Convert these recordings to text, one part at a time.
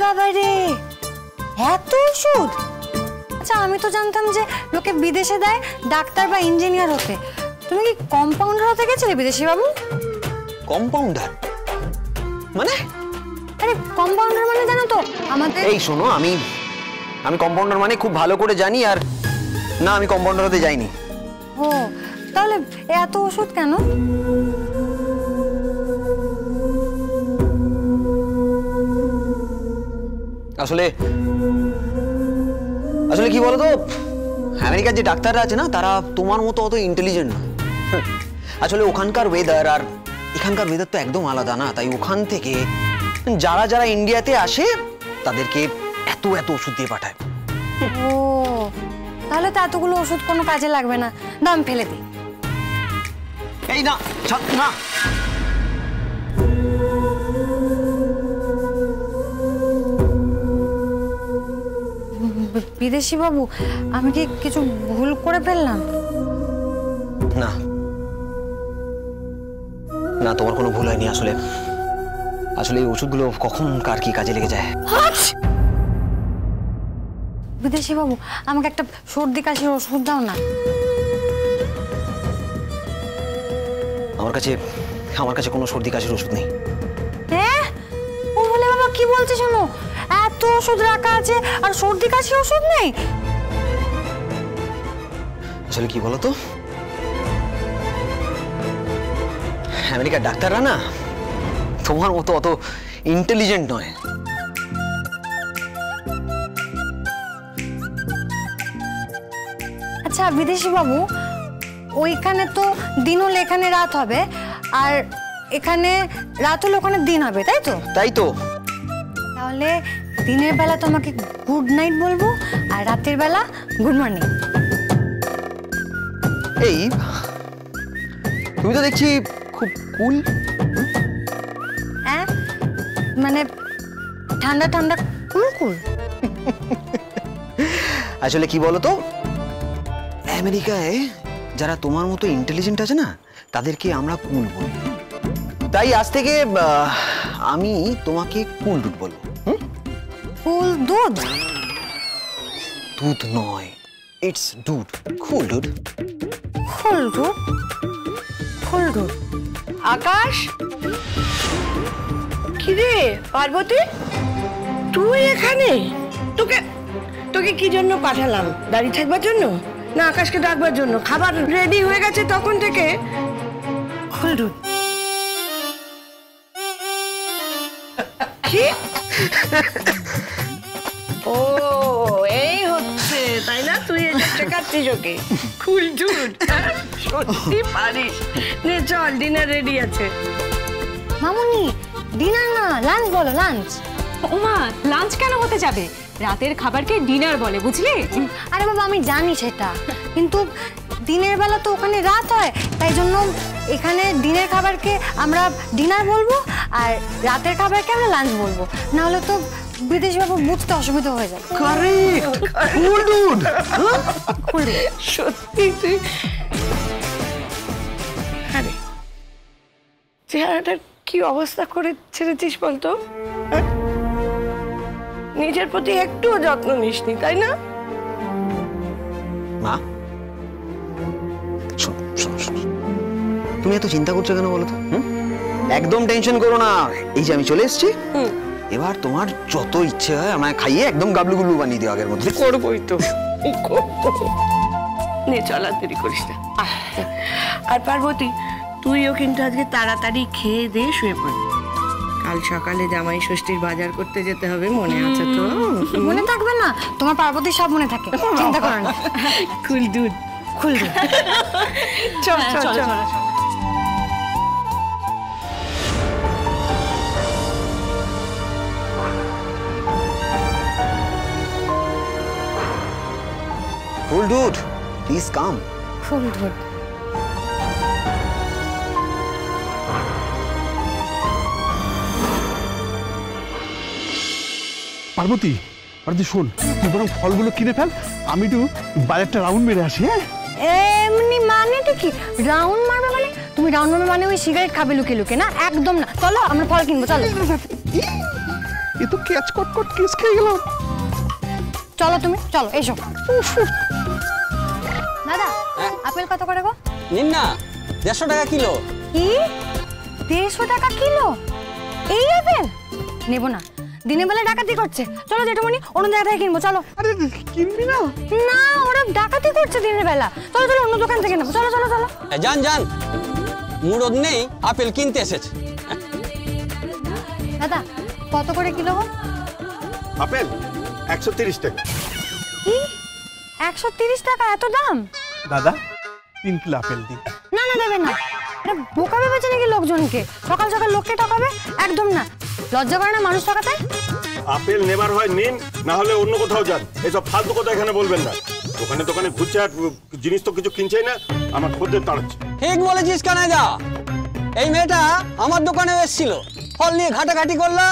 বাবারে, এত ওষুধ! আচ্ছা, আমি তো জানতাম যে লোকে বিদেশে দেয় ডাক্তার বা ইঞ্জিনিয়ার হতে। তুমি কি কম্পাউন্ডার হতে গেছিলে বিদেশি বাবু? কম্পাউন্ডার মানে? আরে কম্পাউন্ডার মানে জানো তো আমাদের। এই শোনো, আমি কম্পাউন্ডার মানে খুব ভালো করে জানি। আর না, আমি কম্পাউন্ডার হতে যাইনি। ও, তাহলে এত ওষুধ কেন? আসলে কি বলতো, আমেরিকার যে ডাক্তাররা আছে না, তারা তোমার মতো অত ইন্টেলিজেন্ট না। আসলে ওখানকার ওয়েদার আর এখানকার ওয়েদার তো একদম আলাদা না। তাই ওখান থেকে যারা ইন্ডিয়াতে আসে তাদেরকে এত ওষুধ দিয়ে পাঠায়। ও, তাহলে তো এতগুলো ওষুধ কোনো কাজে লাগবে না, দাম ফেলে দিই। এই না, না, বিদেশি বাবু, আমি কি কিছু ভুল করে ফেললাম? না না, তোমার কোনো ভুল হয়নি। আসলে এই ওষুধগুলো কখন কার কি কাজে লেগে যায়। বিদেশি বাবু, আমাকে একটা সর্দি কাশির ওষুধ দাও না। আমার কাছে কোনো সর্দি কাশির ওষুধ নেই। হ্যাঁ, ও বলে বাবা কি বলছে শোনো, এত ওষুধ রাখা আছে আর সর্দি কাশির ওষুধ নেই? আসলে কি বলতো, আমেরিকার ডাক্তাররা না তোমার মতো অত ইন্টেলিজেন্ট নয়। আচ্ছা বিদেশি বাবু, ওইখানে তো দিন হলে এখানে রাত হবে, আর এখানে রাত হলে ওখানে দিন হবে, তাই তো? তাই তো। তাহলে দিনের বেলা তোমাকে গুড নাইট বলবো আর রাতের বেলা গুড মর্নিং। এই তুমি তো দেখছি খুব কুল। হ্যাঁ, মানে ঠান্ডা ঠান্ডা কুল কুল। আসলে কি বলতো, আমেরিকায় যারা তোমার মতো ইন্টেলিজেন্ট আছে না, তাদেরকে আমরা কুল বলি। তাই আজ থেকে আমি তোমাকে কুল দুধ বলবো। কুল দুধ? দুধ নয়, ইটস দুধ। কুল দুধ। ফুল দুধ? ফুল দুধ। আকাশ, কিরে পার্বতী, তুই এখানে? তোকে কি জন্য পাঠালাম? দাঁড়িয়ে থাকবার জন্য না আকাশকে ডাকবার জন্য? খাবার রেডি হয়ে গেছে তখন থেকে। ফুল দুধ। কি? ও, এই হচ্ছে তাই না? তুই এটা শেখাচ্ছিস ওকে কুল দুধ? সত্যি পারিস। নে চল, ডিনার রেডি আছে। মামুনি, ডিনার না, লাঞ্চ বলো, লাঞ্চ। ওমা, লাঞ্চ কেন হতে যাবে? রাতের খাবারকে ডিনার বলে, বুঝলি? আরে বাবা, আমি জানি সেটা, কিন্তু দিনের বেলা তো ওখানে রাত হয়, তাই জন্য এখানে দিনের খাবারকে আমরা ডিনার বলবো আর রাতের খাবারকে আমরা লাঞ্চ বলবো, না হলে তো বিদেশি বাবু বুঝতে অসুবিধা হয়ে যাবে। কারেক্ট, কুল দুধ। কুল দুধ। সত্যি তুই, আরে চেহারাটার কি অবস্থা করে ছেড়েছিস বলতো? নিজের প্রতি একটুও যত্ন নিসনি, তাই না? মা, তুমি এত চিন্তা করছো কেন বলো তো? একদম টেনশন করো না, এই যে আমি চলে এসেছি, এবার তোমার যত ইচ্ছে হয় আমায় খাইয়ে একদম গাবলু গুবলু বানিয়ে দিও আগের মধ্যে। করবোই তো। নে চল, আর দেরি করিস না। আর পার্বতী, তুইও কিন্তু আজকে তাড়াতাড়ি খেয়ে দিয়ে শুয়ে পড়বি। কাল সকালে জামাই ষষ্ঠীর বাজার করতে যেতে হবে, মনে আছে তো? মনে থাকবে না? তোমার পার্বতী সব মনে থাকে, চিন্তা করো না। কুল দুধ। কুল দুধ। চল চল চল। কুল দুধ, প্লিজ কাম। কুল দুধ। পার্বতী, শোন, তুই বরং ফলগুলো কিনে ফেল, আমি একটু বাজারটা রাউন্ড মেরে আসি। হ্যাঁ, এমনি মানেটা কি রাউন্ড মারবে মানে? তুমি রাউন্ড মারবে মানে ওই সিগারেট খাবে লুকে লুকে? না, একদম না। চলো আমরা ফল কিনবো, চলো। এ তো ক্যাচ কট কেস খেয়ে গেলাম। চলো তুমি, চলো এসো। দাদা আপেল কত করে গো? নিন না, 150 টাকা কিলো। কি 150 টাকা কিলো? এই আপেল নেবো না, দিনের বেলা ডাকাতি করছে। চলো জেঠুমনি অন্য জায়গা থেকে কিনবো, চলো। আরে কিনবি না? না ওরা ডাকাতি করছে দিনের বেলা, চলো চলো অন্য দোকান থেকে নেবো, চলো চলো চলো। যান যান, মুরদ নেই, আপেল কিনতে এসেছে। দাদা কত করে কিলো গো? আপেল 130 টাকা। কি 130 টাকা? এত দাম? দাদা 3 কিলো আপেল দিন। না না দেবে না, এটা বোকা ভেবেছে নাকি লোকজনকে? সকাল সকাল লোককে ঠকাবে? একদম না, লজ্জা করে না মানুষ ঠকাতে? আপেল নেবার হয় নিন, না হলে অন্য কোথাও যান। এসব ফালতু কথা এখানে বলবেন না। দোকানে দোকানে ঘুরছে আর জিনিস তো কিছু কিনছেই না, আমার খদ্দের তাড়াচ্ছে। ঠিক বলেছিস কানাইদা, এই মেয়েটা আমার দোকানে এসেছিল, ফল নিয়ে ঘাটাঘাটি করলো,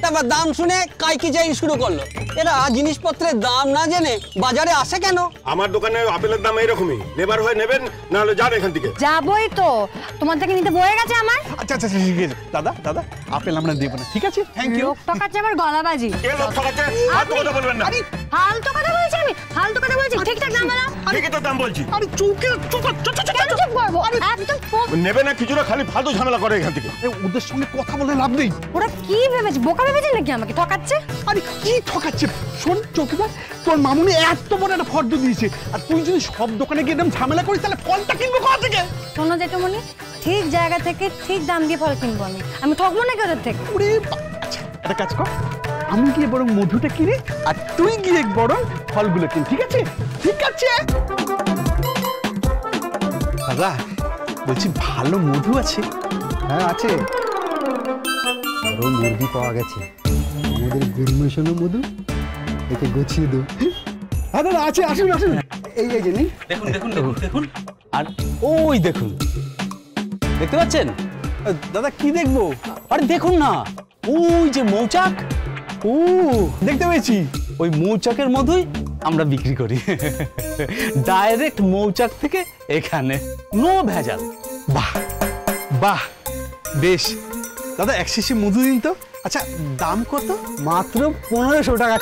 তারপর দাম শুনে কাইকি চাই শুরু করলো। এরা জিনিসপত্রের দাম না জেনে বাজারে আসে কেন? আমার দোকানে আপেলের দাম এইরকমই, নেবার হয় নেবেন, না হলে যান এখান থেকে। যাবই তো, তোমার থেকে নিতে বয়ে গেছে আমার। আচ্ছা আচ্ছা ঠিক আছে দাদা, দাদা আপেল আমরা দেবো না, ঠিক আছে? Thank you. লোক ঠকাচ্ছে আমার গলাবাজি। কে লোক ঠকাচ্ছে? ফালতু কথা বলবেন না। ফালতু কথা বলছি আমি? ফালতু কথা বলছি? ঠিকঠাক দাম বলো। ঠিকই তো দাম বলছি। আরে চুপ কেন চুপ করবো? একদম নেবে না কিছুটা, খালি ফালতু ঝামেলা করে এখান থেকে। ওদের সঙ্গে কথা বলে লাভ নেই। ওরা কি ভেবেছে? বোকা ভেবেছে নাকি আমাকে ঠকাচ্ছে? আরে কি ঠকাচ্ছে? শোন চৌকিদার, তোর মামুনি এত বড় একটা ফর্দ দিয়েছে, আর তুই যদি সব দোকানে গিয়ে এরকম ঝামেলা করিস তাহলে ফলটা কিনবো কোথা থেকে? শোনো জেঠুমনি, ঠিক জায়গা থেকে ঠিক দাম দিয়ে ফল কিনবো আমি। আমি ঠকবো নাকি ওদের থেকে? ওরে আচ্ছা একটা কাজ কর, আমি গিয়ে বরং মধুটা কিনি আর তুই গিয়ে বরং ফলগুলো কিন, ঠিক আছে? ঠিক আছে দাদা, বলছি ভালো মধু আছে? হ্যাঁ আছে, আরো মুরগি পাওয়া গেছে, আমাদের গুড়মেশানো মধু, একে গুছিয়ে দেব। হ্যাঁ দাদা আছে, আসুন আসুন। এই যে নিন। দেখুন দেখুন দেখুন দেখুন, আর ওই দেখুন, দেখতে পাচ্ছেন? দাদা কি দেখবো? আরে দেখুন না, ওই যে মৌচাক, ও দেখতে পেয়েছি। ওই মৌচাকের মধুই আমরা বিক্রি করি, ডাইরেক্ট মৌচাক থেকে এখানে, নো ভেজাল। বাহ বাহ, বেশ। দাদা এক শিশি মধু দিন তো। আচ্ছা দাম কত? মাত্র 1500 টাকা।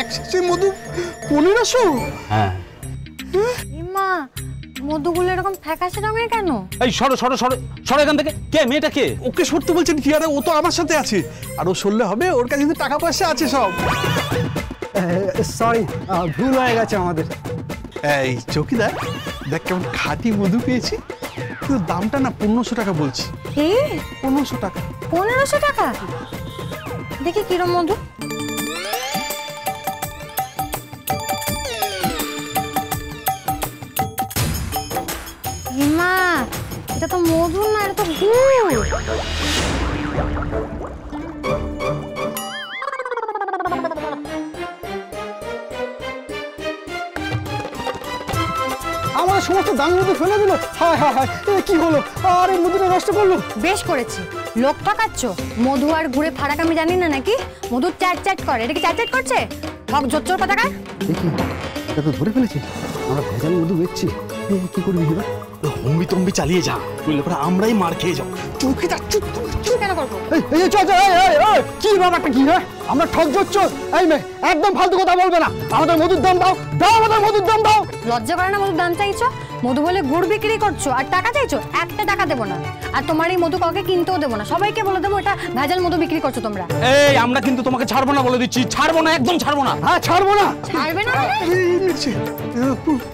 এক শিশি মধু 1500? হ্যাঁ, মা মধুগুলো এরকম ফ্যাকাশে রঙের কেন? এই সরো সরো সরো সরো এখান থেকে। কে মেয়েটা কে? ওকে সরতে বলছেন কি? আরে ও তো আমার সাথে আছে, আর ও সরলে হবে? ওর কাছে কিন্তু টাকা পয়সা আছে সব। সরি, ভুল হয়ে গেছে আমাদের। এই চৌকিদার দেখ কেমন খাঁটি মধু পেয়েছি, কিন্তু দামটা না 1500 টাকা বলছি। কি 1500 টাকা? 1500 টাকা? দেখি কিরম মধু। মা এটা তো মধু না, এটা তো গুড়। আমাদের সমস্ত দামি মধু ফেলে দিল। হায় হায় হায়, কি হলো? আরে মধুটা নষ্ট করলো। বেশ করেছি, লোক ঠকাচ্ছ। মধু আর গুড়ে ফারাক আমি জানি না নাকি? মধু চ্যাট চ্যাট করে, এটা কি চ্যাট চ্যাট করছে? ঠক জোচ্চোর কথাকার। দেখি এটা তো ধরে ফেলেছে, আমরা ভেজাল মধু বেচছি। কি করবি এবার? হম্বি তম্বি চালিয়ে যা, নইলে পরে আমরাই মার খেয়ে যাও। চৌকিদার চুপ চুপ কেন করবো? এই চল চল, কি ব্যাপারটা কি? হ্যাঁ আমরা ঠক জোচ্ছ? এই মেয়ে একদম ফালতু কথা বলবে না, আমাদের মধুর দাম দাও, দাও আমাদের মধুর দাম দাও। লজ্জা করে না মধুর দাম চাইছো? মধু বলে গুড় বিক্রি করছো আর টাকা চাইছো? একটা টাকা দেবো না, আর তোমার এই মধু কাউকে কিনতেও দেবো না। সবাইকে বলে দেবো এটা ভেজাল মধু বিক্রি করছো তোমরা। এই আমরা কিন্তু তোমাকে ছাড়বো না বলে দিচ্ছি, ছাড়বো না, একদম ছাড়বো না। হ্যাঁ ছাড়বো না। ছাড়বে না মানে?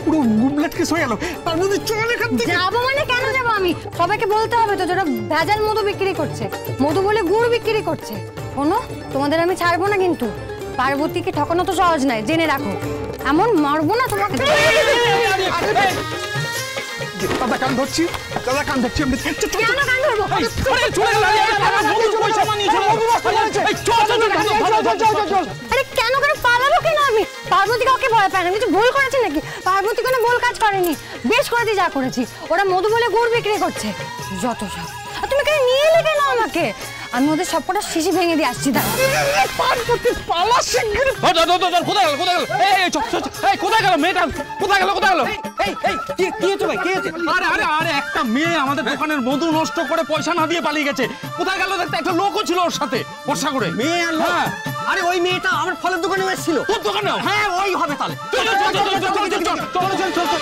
পুরো গুমলেট কেস হয়ে গেল। তার মধ্যে চল এখান থেকে। যাবো মানে কেন যাবো আমি? সবাইকে বলতে হবে তো যারা ভেজাল মধু বিক্রি করছে, মধু বলে গুড় বিক্রি করছে। শোনো, তোমাদের আমি ছাড়বো না কিন্তু। পার্বতীকে ঠকানো তো সহজ নয়, জেনে রাখো। এমন মারবো না তোমাকে। দাদা কান ধরছি, দাদা কান ধরছি। আমি কেন কান ধরবো? আরে কেন করে পালাবো কেন আমি? পার্বতী কাউকে ভয় পায় না, কিছু ভুল করেছে নাকি? পার্বতী কোনো ভুল কাজ করেনি, বেশ করেছি যা করেছি। ওরা মধু বলে গুড় বিক্রি করছে, যত সব। আর তুমি কেন নিয়ে এলে কেন আমাকে? আমি ওদের সবকটা শিশি ভেঙে দিয়ে আসছি। পার্বতী পালা শিগগির। কোথায় গেল কোথায় গেল? এই চল চল এই কোথায় গেল মেয়েটা? কোথায় গেল কোথায় গেল? এই কি হয়েছে ভাই, কি হয়েছে? আরে আরে আরে একটা মেয়ে আমাদের দোকানের মধু নষ্ট করে পয়সা না দিয়ে পালিয়ে গেছে। কোথায় গেল দেখতে? একটা লোকও ছিল ওর সাথে বর্ষা করে। মেয়ে আর লোক? হ্যাঁ। আরে ওই মেয়েটা আমার ফলের দোকানে এসেছিল। তোর দোকানেও? হ্যাঁ ওই হবে তাহলে। চল চল চল চল চল চল চল চল চল চল